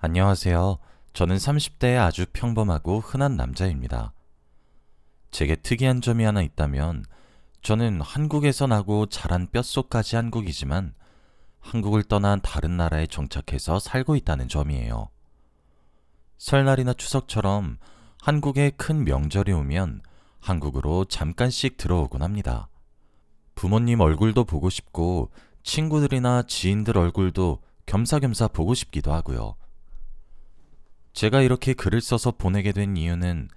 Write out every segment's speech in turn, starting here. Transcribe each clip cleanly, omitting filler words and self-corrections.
안녕하세요. 저는 30대의 아주 평범하고 흔한 남자입니다. 제게 특이한 점이 하나 있다면 저는 한국에서 나고 자란 뼛속까지 한국이지만 한국을 떠난 다른 나라에 정착해서 살고 있다는 점이에요. 설날이나 추석처럼 한국에 큰 명절이 오면 한국으로 잠깐씩 들어오곤 합니다. 부모님 얼굴도 보고 싶고 친구들이나 지인들 얼굴도 겸사겸사 보고 싶기도 하고요. 제가 이렇게 글을 써서 보내게 된 이유는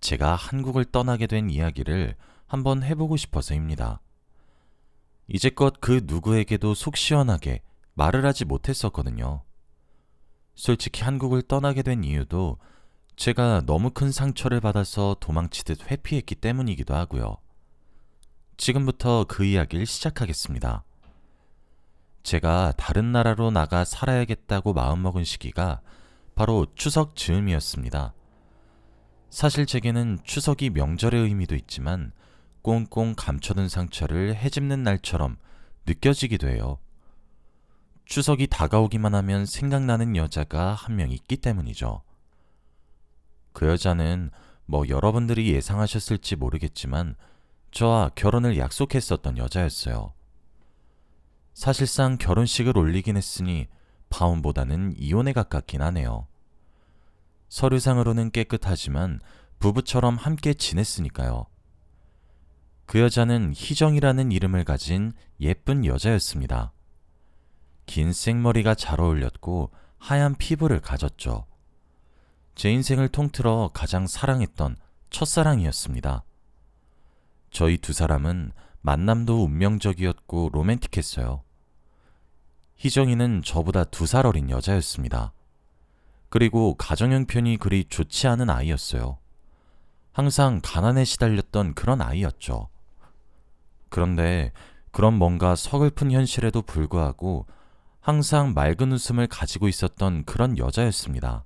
제가 한국을 떠나게 된 이야기를 한번 해보고 싶어서입니다. 이제껏 그 누구에게도 속 시원하게 말을 하지 못했었거든요. 솔직히 한국을 떠나게 된 이유도 제가 너무 큰 상처를 받아서 도망치듯 회피했기 때문이기도 하고요. 지금부터 그 이야기를 시작하겠습니다. 제가 다른 나라로 나가 살아야겠다고 마음먹은 시기가 바로 추석 즈음이었습니다. 사실 제게는 추석이 명절의 의미도 있지만 꽁꽁 감춰둔 상처를 헤집는 날처럼 느껴지기도 해요. 추석이 다가오기만 하면 생각나는 여자가 한 명 있기 때문이죠. 그 여자는 여러분들이 예상하셨을지 모르겠지만 저와 결혼을 약속했었던 여자였어요. 사실상 결혼식을 올리긴 했으니 파혼보다는 이혼에 가깝긴 하네요. 서류상으로는 깨끗하지만 부부처럼 함께 지냈으니까요. 그 여자는 희정이라는 이름을 가진 예쁜 여자였습니다. 긴 생머리가 잘 어울렸고 하얀 피부를 가졌죠. 제 인생을 통틀어 가장 사랑했던 첫사랑이었습니다. 저희 두 사람은 만남도 운명적이었고 로맨틱했어요. 희정이는 저보다 2살 어린 여자였습니다. 그리고 가정 형편이 그리 좋지 않은 아이였어요. 항상 가난에 시달렸던 그런 아이였죠. 그런데 그런 뭔가 서글픈 현실에도 불구하고 항상 맑은 웃음을 가지고 있었던 그런 여자였습니다.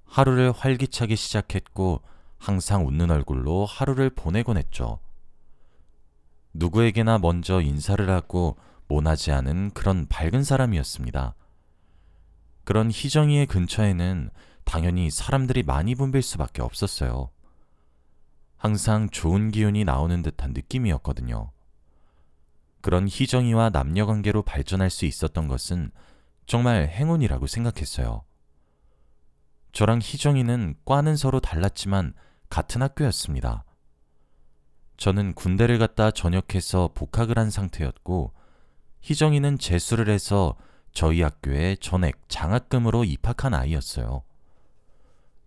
하루를 활기차게 시작했고 항상 웃는 얼굴로 하루를 보내곤 했죠. 누구에게나 먼저 인사를 하고 모나지 않은 그런 밝은 사람이었습니다. 그런 희정이의 근처에는 당연히 사람들이 많이 붐빌 수밖에 없었어요. 항상 좋은 기운이 나오는 듯한 느낌이었거든요. 그런 희정이와 남녀관계로 발전할 수 있었던 것은 정말 행운이라고 생각했어요. 저랑 희정이는 과는 서로 달랐지만 같은 학교였습니다. 저는 군대를 갔다 전역해서 복학을 한 상태였고 희정이는 재수를 해서 저희 학교에 전액 장학금으로 입학한 아이였어요.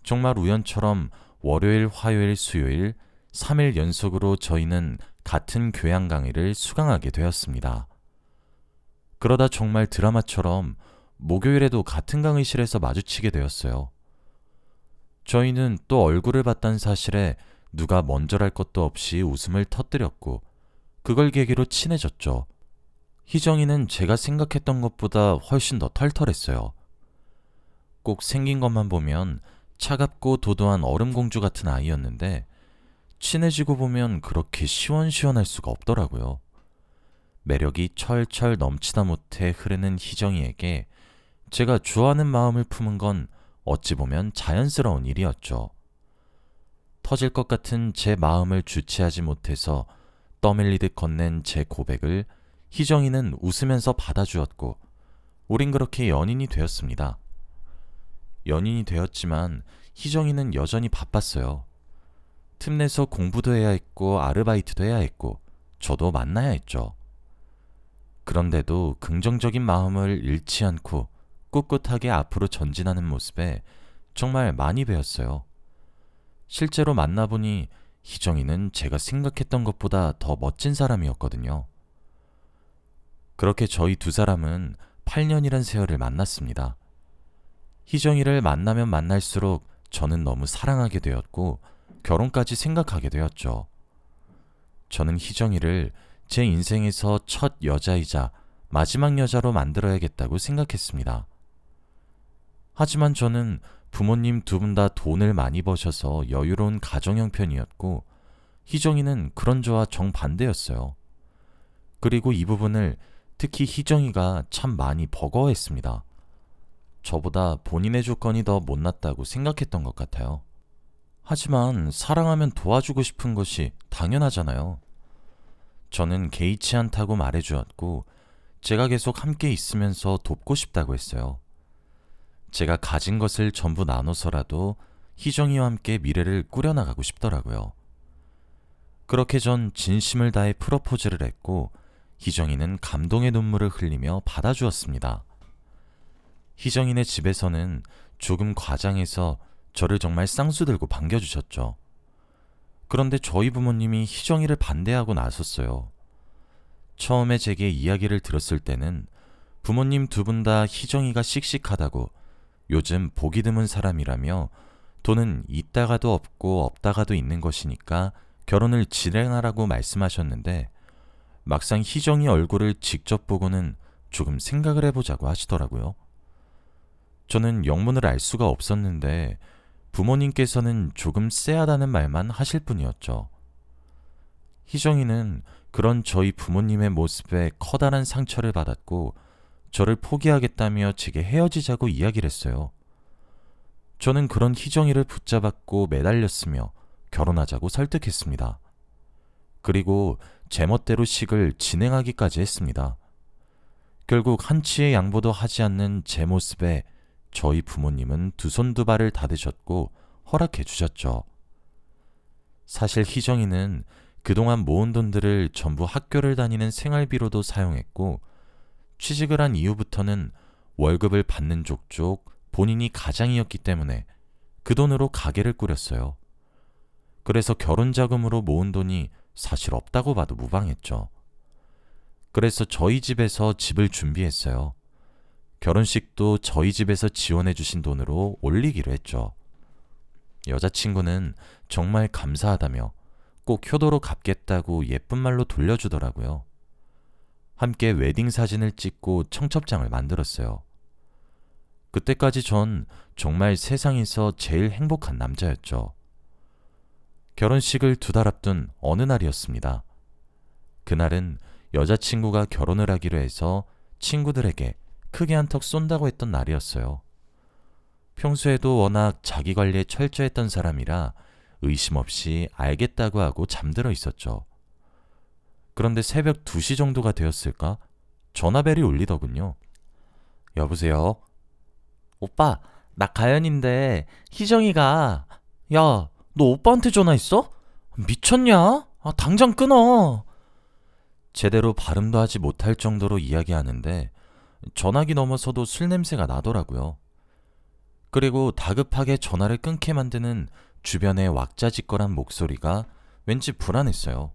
정말 우연처럼 월요일, 화요일, 수요일 3일 연속으로 저희는 같은 교양 강의를 수강하게 되었습니다. 그러다 정말 드라마처럼 목요일에도 같은 강의실에서 마주치게 되었어요. 저희는 또 얼굴을 봤다는 사실에 누가 먼저랄 것도 없이 웃음을 터뜨렸고 그걸 계기로 친해졌죠. 희정이는 제가 생각했던 것보다 훨씬 더 털털했어요. 꼭 생긴 것만 보면 차갑고 도도한 얼음공주 같은 아이였는데 친해지고 보면 그렇게 시원시원할 수가 없더라고요. 매력이 철철 넘치다 못해 흐르는 희정이에게 제가 좋아하는 마음을 품은 건 어찌 보면 자연스러운 일이었죠. 터질 것 같은 제 마음을 주체하지 못해서 떠밀리듯 건넨 제 고백을 희정이는 웃으면서 받아주었고 우린 그렇게 연인이 되었습니다. 연인이 되었지만 희정이는 여전히 바빴어요. 틈내서 공부도 해야 했고 아르바이트도 해야 했고 저도 만나야 했죠. 그런데도 긍정적인 마음을 잃지 않고 꿋꿋하게 앞으로 전진하는 모습에 정말 많이 배웠어요. 실제로 만나보니 희정이는 제가 생각했던 것보다 더 멋진 사람이었거든요. 그렇게 저희 두 사람은 8년이란 세월을 만났습니다. 희정이를 만나면 만날수록 저는 너무 사랑하게 되었고 결혼까지 생각하게 되었죠. 저는 희정이를 제 인생에서 첫 여자이자 마지막 여자로 만들어야겠다고 생각했습니다. 하지만 저는 부모님 두 분 다 돈을 많이 버셔서 여유로운 가정 형편이었고 희정이는 그런 저와 정반대였어요. 그리고 이 부분을 특히 희정이가 참 많이 버거워했습니다. 저보다 본인의 조건이 더 못났다고 생각했던 것 같아요. 하지만 사랑하면 도와주고 싶은 것이 당연하잖아요. 저는 개의치 않다고 말해주었고, 제가 계속 함께 있으면서 돕고 싶다고 했어요. 제가 가진 것을 전부 나눠서라도 희정이와 함께 미래를 꾸려나가고 싶더라고요. 그렇게 전 진심을 다해 프러포즈를 했고, 희정이는 감동의 눈물을 흘리며 받아주었습니다. 희정이네 집에서는 조금 과장해서 저를 정말 쌍수들고 반겨주셨죠. 그런데 저희 부모님이 희정이를 반대하고 나섰어요. 처음에 제게 이야기를 들었을 때는 부모님 두 분 다 희정이가 씩씩하다고, 요즘 보기 드문 사람이라며 돈은 있다가도 없고 없다가도 있는 것이니까 결혼을 진행하라고 말씀하셨는데, 막상 희정이 얼굴을 직접 보고는 조금 생각을 해보자고 하시더라고요. 저는 영문을 알 수가 없었는데 부모님께서는 조금 쎄하다는 말만 하실 뿐이었죠. 희정이는 그런 저희 부모님의 모습에 커다란 상처를 받았고 저를 포기하겠다며 제게 헤어지자고 이야기를 했어요. 저는 그런 희정이를 붙잡았고 매달렸으며 결혼하자고 설득했습니다. 그리고 제멋대로 식을 진행하기까지 했습니다. 결국 한치의 양보도 하지 않는 제 모습에 저희 부모님은 두 손 두 발을 다 드셨고 허락해 주셨죠. 사실 희정이는 그동안 모은 돈들을 전부 학교를 다니는 생활비로도 사용했고, 취직을 한 이후부터는 월급을 받는 족족 본인이 가장이었기 때문에 그 돈으로 가게를 꾸렸어요. 그래서 결혼 자금으로 모은 돈이 사실 없다고 봐도 무방했죠. 그래서 저희 집에서 집을 준비했어요. 결혼식도 저희 집에서 지원해 주신 돈으로 올리기로 했죠. 여자친구는 정말 감사하다며 꼭 효도로 갚겠다고 예쁜 말로 돌려주더라고요. 함께 웨딩 사진을 찍고 청첩장을 만들었어요. 그때까지 전 정말 세상에서 제일 행복한 남자였죠. 결혼식을 2달 앞둔 어느 날이었습니다. 그날은 여자친구가 결혼을 하기로 해서 친구들에게 크게 한턱 쏜다고 했던 날이었어요. 평소에도 워낙 자기 관리에 철저했던 사람이라 의심 없이 알겠다고 하고 잠들어 있었죠. 그런데 새벽 2시 정도가 되었을까? 전화벨이 울리더군요. 여보세요? 오빠, 나 가연인데 희정이가... 야, 너 오빠한테 전화했어? 미쳤냐? 당장 끊어. 제대로 발음도 하지 못할 정도로 이야기하는데 전화기 넘어서도 술 냄새가 나더라고요. 그리고 다급하게 전화를 끊게 만드는 주변의 왁자지껄한 목소리가 왠지 불안했어요.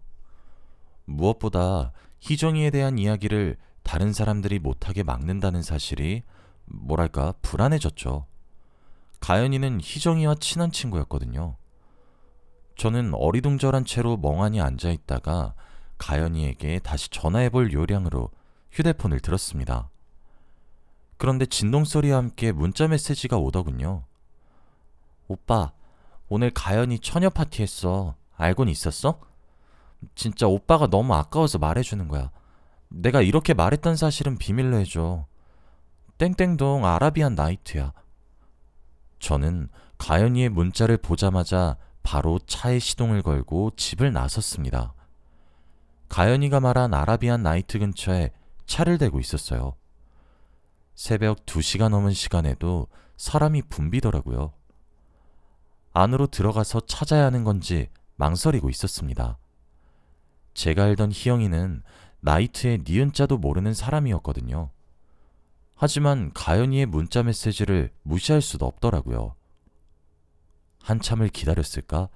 무엇보다 희정이에 대한 이야기를 다른 사람들이 못하게 막는다는 사실이 뭐랄까 불안해졌죠. 가연이는 희정이와 친한 친구였거든요. 저는 어리둥절한 채로 멍하니 앉아있다가 가연이에게 다시 전화해볼 요량으로 휴대폰을 들었습니다. 그런데 진동소리와 함께 문자 메시지가 오더군요. 오빠, 오늘 가연이 처녀 파티 했어. 알고는 있었어? 진짜 오빠가 너무 아까워서 말해주는 거야. 내가 이렇게 말했던 사실은 비밀로 해줘. 땡땡동 아라비안 나이트야. 저는 가연이의 문자를 보자마자 바로 차에 시동을 걸고 집을 나섰습니다. 가연이가 말한 아라비안 나이트 근처에 차를 대고 있었어요. 새벽 2시가 넘은 시간에도 사람이 붐비더라고요. 안으로 들어가서 찾아야 하는 건지 망설이고 있었습니다. 제가 알던 희영이는 나이트의 니은자도 모르는 사람이었거든요. 하지만 가연이의 문자 메시지를 무시할 수도 없더라고요. 한참을 기다렸을까?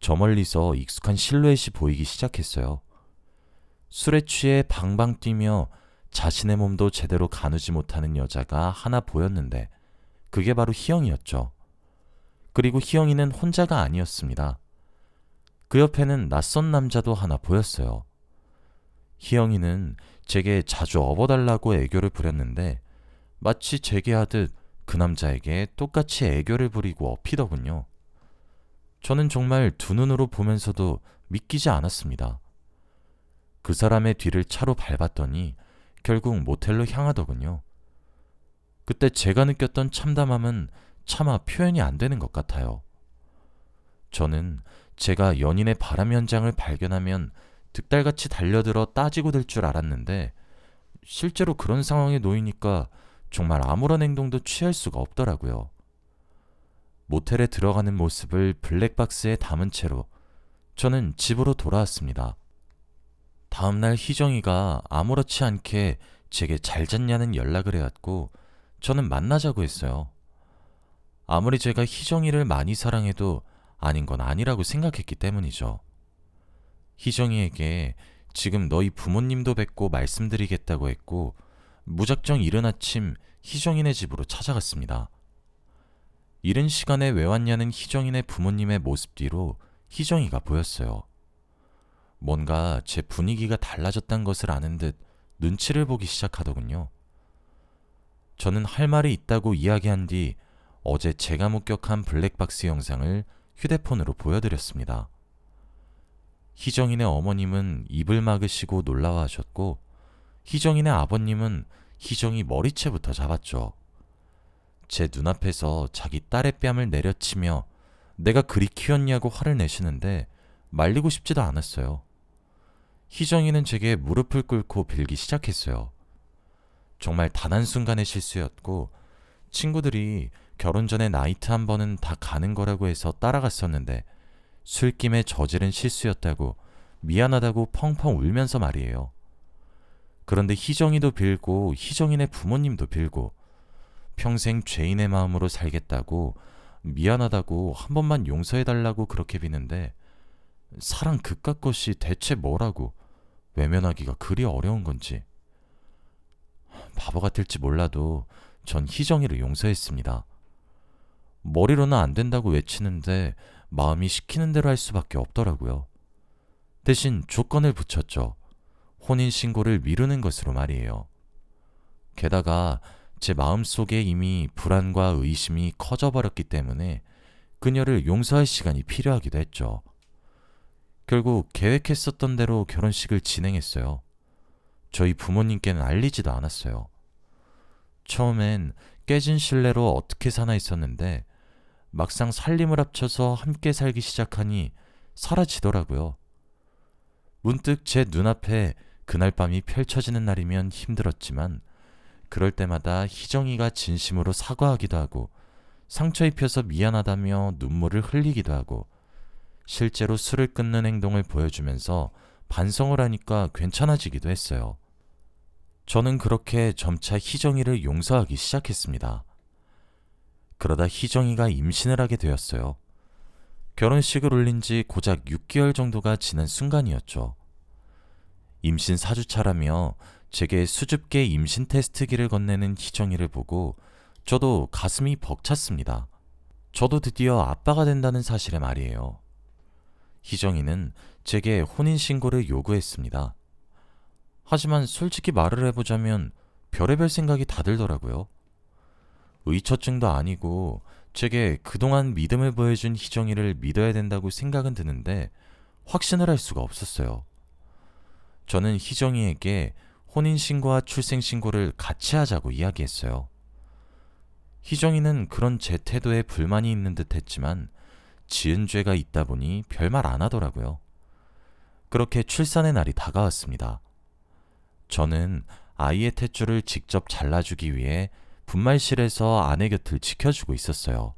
저 멀리서 익숙한 실루엣이 보이기 시작했어요. 술에 취해 방방 뛰며 자신의 몸도 제대로 가누지 못하는 여자가 하나 보였는데 그게 바로 희영이었죠. 그리고 희영이는 혼자가 아니었습니다. 그 옆에는 낯선 남자도 하나 보였어요. 희영이는 제게 자주 업어달라고 애교를 부렸는데 마치 제게 하듯 그 남자에게 똑같이 애교를 부리고 업히더군요. 저는 정말 두 눈으로 보면서도 믿기지 않았습니다. 그 사람의 뒤를 차로 밟았더니 결국 모텔로 향하더군요. 그때 제가 느꼈던 참담함은 차마 표현이 안 되는 것 같아요. 저는 제가 연인의 바람 현장을 발견하면 득달같이 달려들어 따지고 들 줄 알았는데 실제로 그런 상황에 놓이니까 정말 아무런 행동도 취할 수가 없더라고요. 모텔에 들어가는 모습을 블랙박스에 담은 채로 저는 집으로 돌아왔습니다. 다음날 희정이가 아무렇지 않게 제게 잘 잤냐는 연락을 해왔고 저는 만나자고 했어요. 아무리 제가 희정이를 많이 사랑해도 아닌 건 아니라고 생각했기 때문이죠. 희정이에게 지금 너희 부모님도 뵙고 말씀드리겠다고 했고 무작정 이른 아침 희정이네 집으로 찾아갔습니다. 이른 시간에 왜 왔냐는 희정이네 부모님의 모습 뒤로 희정이가 보였어요. 뭔가 제 분위기가 달라졌단 것을 아는 듯 눈치를 보기 시작하더군요. 저는 할 말이 있다고 이야기한 뒤 어제 제가 목격한 블랙박스 영상을 휴대폰으로 보여드렸습니다. 희정이네 어머님은 입을 막으시고 놀라워하셨고 희정이네 아버님은 희정이 머리채부터 잡았죠. 제 눈앞에서 자기 딸의 뺨을 내려치며 내가 그리 키웠냐고 화를 내시는데 말리고 싶지도 않았어요. 희정이는 제게 무릎을 꿇고 빌기 시작했어요. 정말 단 한순간의 실수였고 친구들이 결혼 전에 나이트 한 번은 다 가는 거라고 해서 따라갔었는데 술김에 저지른 실수였다고 미안하다고 펑펑 울면서 말이에요. 그런데 희정이도 빌고 희정이네 부모님도 빌고 평생 죄인의 마음으로 살겠다고 미안하다고 한 번만 용서해달라고 그렇게 비는데 사랑 그깟 것이 대체 뭐라고 외면하기가 그리 어려운 건지. 바보 같을지 몰라도 전 희정이를 용서했습니다. 머리로는 안 된다고 외치는데 마음이 시키는 대로 할 수밖에 없더라고요. 대신 조건을 붙였죠. 혼인신고를 미루는 것으로 말이에요. 게다가 제 마음속에 이미 불안과 의심이 커져버렸기 때문에 그녀를 용서할 시간이 필요하기도 했죠. 결국 계획했었던 대로 결혼식을 진행했어요. 저희 부모님께는 알리지도 않았어요. 처음엔 깨진 신뢰로 어떻게 사나 했었는데 막상 살림을 합쳐서 함께 살기 시작하니 사라지더라고요. 문득 제 눈앞에 그날 밤이 펼쳐지는 날이면 힘들었지만 그럴 때마다 희정이가 진심으로 사과하기도 하고 상처 입혀서 미안하다며 눈물을 흘리기도 하고 실제로 술을 끊는 행동을 보여주면서 반성을 하니까 괜찮아지기도 했어요. 저는 그렇게 점차 희정이를 용서하기 시작했습니다. 그러다 희정이가 임신을 하게 되었어요. 결혼식을 올린 지 고작 6개월 정도가 지난 순간이었죠. 임신 4주차라며 제게 수줍게 임신 테스트기를 건네는 희정이를 보고 저도 가슴이 벅찼습니다. 저도 드디어 아빠가 된다는 사실에 말이에요. 희정이는 제게 혼인신고를 요구했습니다. 하지만 솔직히 말을 해보자면 별의별 생각이 다 들더라고요. 의처증도 아니고 제게 그동안 믿음을 보여준 희정이를 믿어야 된다고 생각은 드는데 확신을 할 수가 없었어요. 저는 희정이에게 혼인신고와 출생신고를 같이 하자고 이야기했어요. 희정이는 그런 제 태도에 불만이 있는 듯 했지만 지은 죄가 있다 보니 별말 안 하더라고요. 그렇게 출산의 날이 다가왔습니다. 저는 아이의 탯줄을 직접 잘라주기 위해 분말실에서 아내 곁을 지켜주고 있었어요.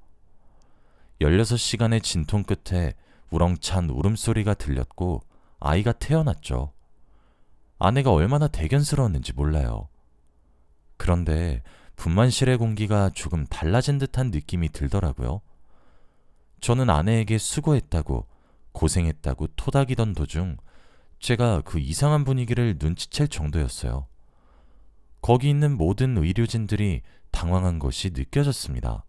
16시간의 진통 끝에 우렁찬 울음소리가 들렸고 아이가 태어났죠. 아내가 얼마나 대견스러웠는지 몰라요. 그런데 분만실의 공기가 조금 달라진 듯한 느낌이 들더라고요. 저는 아내에게 수고했다고 고생했다고 토닥이던 도중 제가 그 이상한 분위기를 눈치챌 정도였어요. 거기 있는 모든 의료진들이 당황한 것이 느껴졌습니다.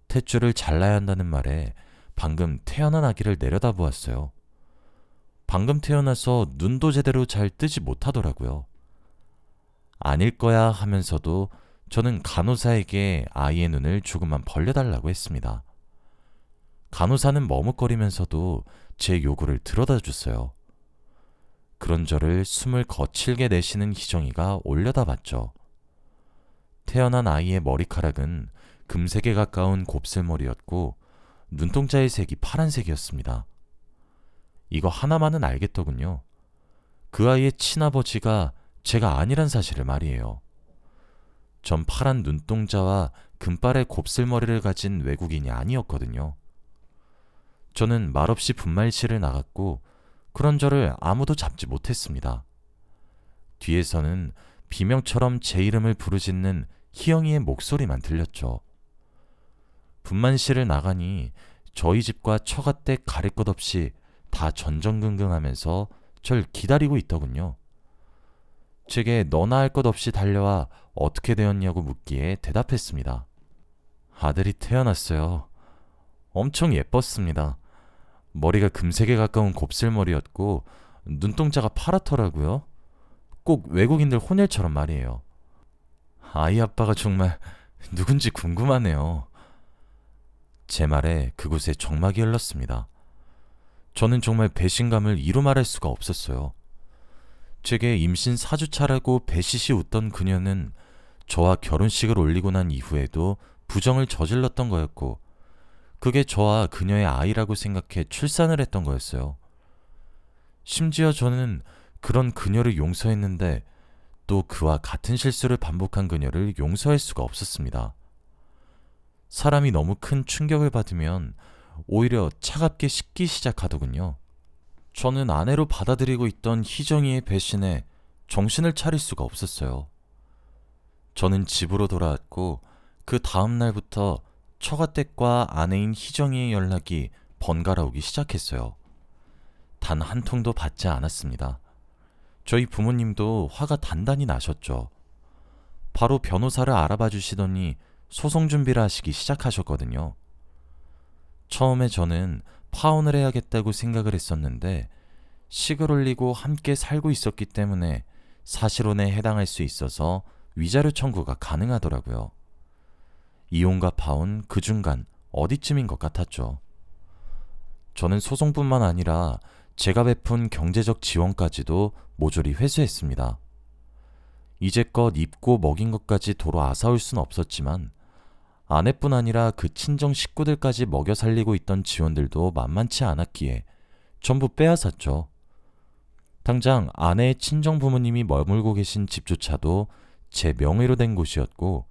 탯줄을 잘라야 한다는 말에 방금 태어난 아기를 내려다보았어요. 방금 태어나서 눈도 제대로 잘 뜨지 못하더라고요. 아닐 거야 하면서도 저는 간호사에게 아이의 눈을 조금만 벌려달라고 했습니다. 간호사는 머뭇거리면서도 제 요구를 들어다 줬어요. 그런 저를 숨을 거칠게 내쉬는 희정이가 올려다봤죠. 태어난 아이의 머리카락은 금색에 가까운 곱슬머리였고 눈동자의 색이 파란색이었습니다. 이거 하나만은 알겠더군요. 그 아이의 친아버지가 제가 아니란 사실을 말이에요. 전 파란 눈동자와 금발의 곱슬머리를 가진 외국인이 아니었거든요. 저는 말없이 분말실을 나갔고 그런 저를 아무도 잡지 못했습니다. 뒤에서는 비명처럼 제 이름을 부르짖는 희영이의 목소리만 들렸죠. 분만실을 나가니 저희 집과 처갓댁 가릴 것 없이 다 전전긍긍하면서 절 기다리고 있더군요. 제게 너나 할 것 없이 달려와 어떻게 되었냐고 묻기에 대답했습니다. 아들이 태어났어요. 엄청 예뻤습니다. 머리가 금색에 가까운 곱슬머리였고 눈동자가 파랗더라고요. 꼭 외국인들 혼혈처럼 말이에요. 아이 아빠가 정말 누군지 궁금하네요. 제 말에 그곳에 정막이 흘렀습니다. 저는 정말 배신감을 이루 말할 수가 없었어요. 제게 임신 4주차라고 배시시 웃던 그녀는 저와 결혼식을 올리고 난 이후에도 부정을 저질렀던 거였고 그게 저와 그녀의 아이라고 생각해 출산을 했던 거였어요. 심지어 저는 그런 그녀를 용서했는데 또 그와 같은 실수를 반복한 그녀를 용서할 수가 없었습니다. 사람이 너무 큰 충격을 받으면 오히려 차갑게 식기 시작하더군요. 저는 아내로 받아들이고 있던 희정이의 배신에 정신을 차릴 수가 없었어요. 저는 집으로 돌아왔고 그 다음 날부터 처가댁과 아내인 희정이의 연락이 번갈아 오기 시작했어요. 단 한 통도 받지 않았습니다. 저희 부모님도 화가 단단히 나셨죠. 바로 변호사를 알아봐 주시더니 소송 준비를 하시기 시작하셨거든요. 처음에 저는 파혼을 해야겠다고 생각을 했었는데 식을 올리고 함께 살고 있었기 때문에 사실혼에 해당할 수 있어서 위자료 청구가 가능하더라고요. 이혼과 파혼 그 중간 어디쯤인 것 같았죠. 저는 소송뿐만 아니라 제가 베푼 경제적 지원까지도 모조리 회수했습니다. 이제껏 입고 먹인 것까지 도로 아사올 순 없었지만 아내뿐 아니라 그 친정 식구들까지 먹여 살리고 있던 지원들도 만만치 않았기에 전부 빼앗았죠. 당장 아내의 친정 부모님이 머물고 계신 집조차도 제 명의로 된 곳이었고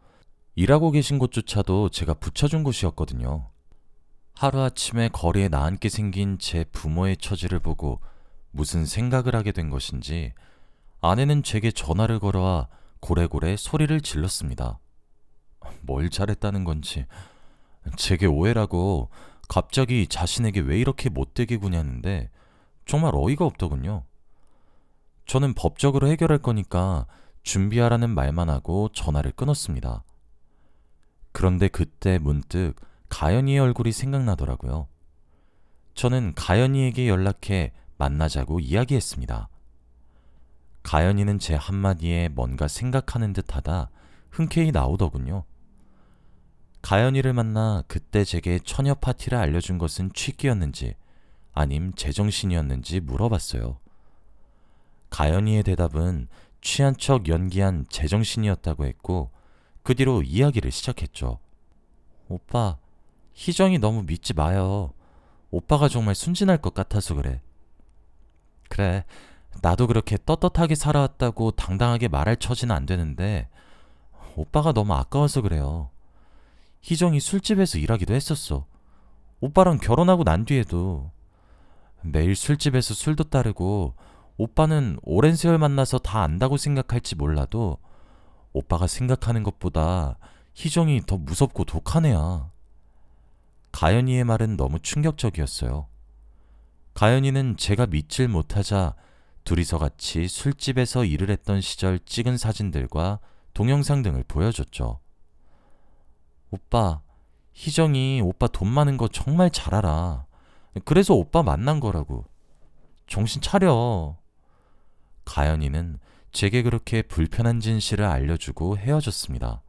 일하고 계신 곳조차도 제가 붙여준 곳이었거든요. 하루아침에 거리에 나앉게 생긴 제 부모의 처지를 보고 무슨 생각을 하게 된 것인지 아내는 제게 전화를 걸어와 고래고래 소리를 질렀습니다. 뭘 잘했다는 건지 제게 오해라고 갑자기 자신에게 왜 이렇게 못되게 구냐는데 정말 어이가 없더군요. 저는 법적으로 해결할 거니까 준비하라는 말만 하고 전화를 끊었습니다. 그런데 그때 문득 가연이의 얼굴이 생각나더라고요. 저는 가연이에게 연락해 만나자고 이야기했습니다. 가연이는 제 한마디에 뭔가 생각하는 듯하다 흔쾌히 나오더군요. 가연이를 만나 그때 제게 처녀 파티를 알려준 것은 취기였는지 아님 제정신이었는지 물어봤어요. 가연이의 대답은 취한 척 연기한 제정신이었다고 했고 그 뒤로 이야기를 시작했죠. 오빠, 희정이 너무 믿지 마요. 오빠가 정말 순진할 것 같아서 그래. 그래, 나도 그렇게 떳떳하게 살아왔다고 당당하게 말할 처지는 안 되는데 오빠가 너무 아까워서 그래요. 희정이 술집에서 일하기도 했었어. 오빠랑 결혼하고 난 뒤에도 매일 술집에서 술도 따르고 오빠는 오랜 세월 만나서 다 안다고 생각할지 몰라도 오빠가 생각하는 것보다 희정이 더 무섭고 독한 애야. 가연이의 말은 너무 충격적이었어요. 가연이는 제가 믿질 못하자 둘이서 같이 술집에서 일을 했던 시절 찍은 사진들과 동영상 등을 보여줬죠. 오빠, 희정이 오빠 돈 많은 거 정말 잘 알아. 그래서 오빠 만난 거라고. 정신 차려. 가연이는 제게 그렇게 불편한 진실을 알려주고 헤어졌습니다.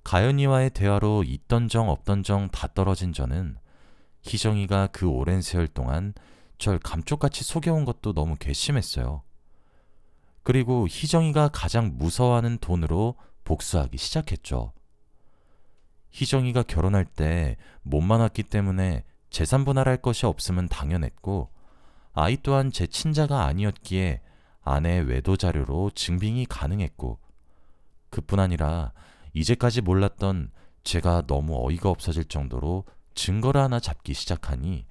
가연이와의 대화로 있던 정 없던 정 다 떨어진 저는 희정이가 그 오랜 세월 동안 절 감쪽같이 속여온 것도 너무 괘씸했어요. 그리고 희정이가 가장 무서워하는 돈으로 복수하기 시작했죠. 희정이가 결혼할 때 몸만 왔기 때문에 재산 분할할 것이 없음은 당연했고, 아이 또한 제 친자가 아니었기에 아내의 외도 자료로 증빙이 가능했고, 그뿐 아니라 이제까지 몰랐던 제가 너무 어이가 없어질 정도로 증거를 하나 잡기 시작하니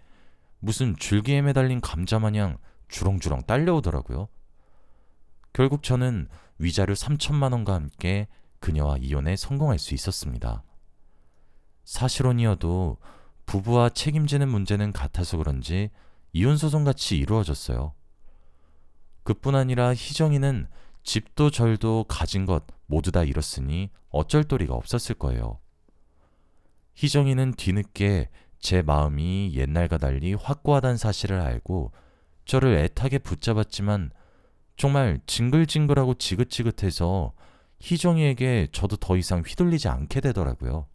무슨 줄기에 매달린 감자 마냥 주렁주렁 딸려오더라고요. 결국 저는 위자료 3천만 원과 함께 그녀와 이혼에 성공할 수 있었습니다. 사실혼이어도 부부와 책임지는 문제는 같아서 그런지 이혼소송같이 이루어졌어요. 그뿐 아니라 희정이는 집도 절도 가진 것 모두 다 잃었으니 어쩔 도리가 없었을 거예요. 희정이는 뒤늦게 제 마음이 옛날과 달리 확고하다는 사실을 알고 저를 애타게 붙잡았지만 정말 징글징글하고 지긋지긋해서 희정이에게 저도 더 이상 휘둘리지 않게 되더라고요.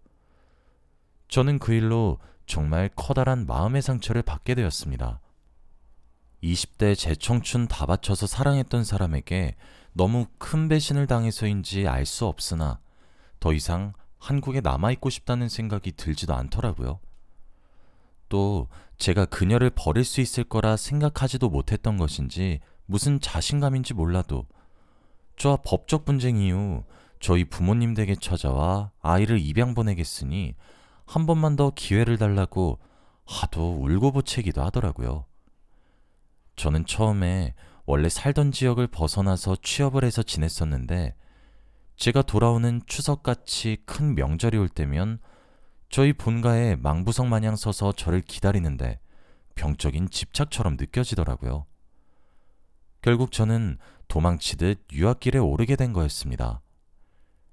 저는 그 일로 정말 커다란 마음의 상처를 받게 되었습니다. 20대 제 청춘 다 바쳐서 사랑했던 사람에게 너무 큰 배신을 당해서인지 알 수 없으나 더 이상 한국에 남아있고 싶다는 생각이 들지도 않더라고요. 또 제가 그녀를 버릴 수 있을 거라 생각하지도 못했던 것인지 무슨 자신감인지 몰라도 저와 법적 분쟁 이후 저희 부모님 댁에 찾아와 아이를 입양 보내겠으니 한 번만 더 기회를 달라고 하도 울고보채기도 하더라고요. 저는 처음에 원래 살던 지역을 벗어나서 취업을 해서 지냈었는데 제가 돌아오는 추석같이 큰 명절이 올 때면 저희 본가에 망부석 마냥 서서 저를 기다리는데 병적인 집착처럼 느껴지더라고요. 결국 저는 도망치듯 유학길에 오르게 된 거였습니다.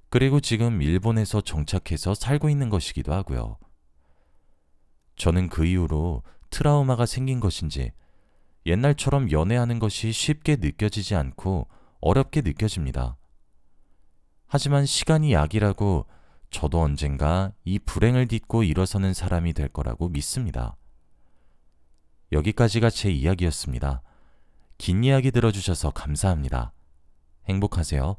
그리고 지금 일본에서 정착해서 살고 있는 것이기도 하고요. 저는 그 이후로 트라우마가 생긴 것인지 옛날처럼 연애하는 것이 쉽게 느껴지지 않고 어렵게 느껴집니다. 하지만 시간이 약이라고 저도 언젠가 이 불행을 딛고 일어서는 사람이 될 거라고 믿습니다. 여기까지가 제 이야기였습니다. 긴 이야기 들어주셔서 감사합니다. 행복하세요.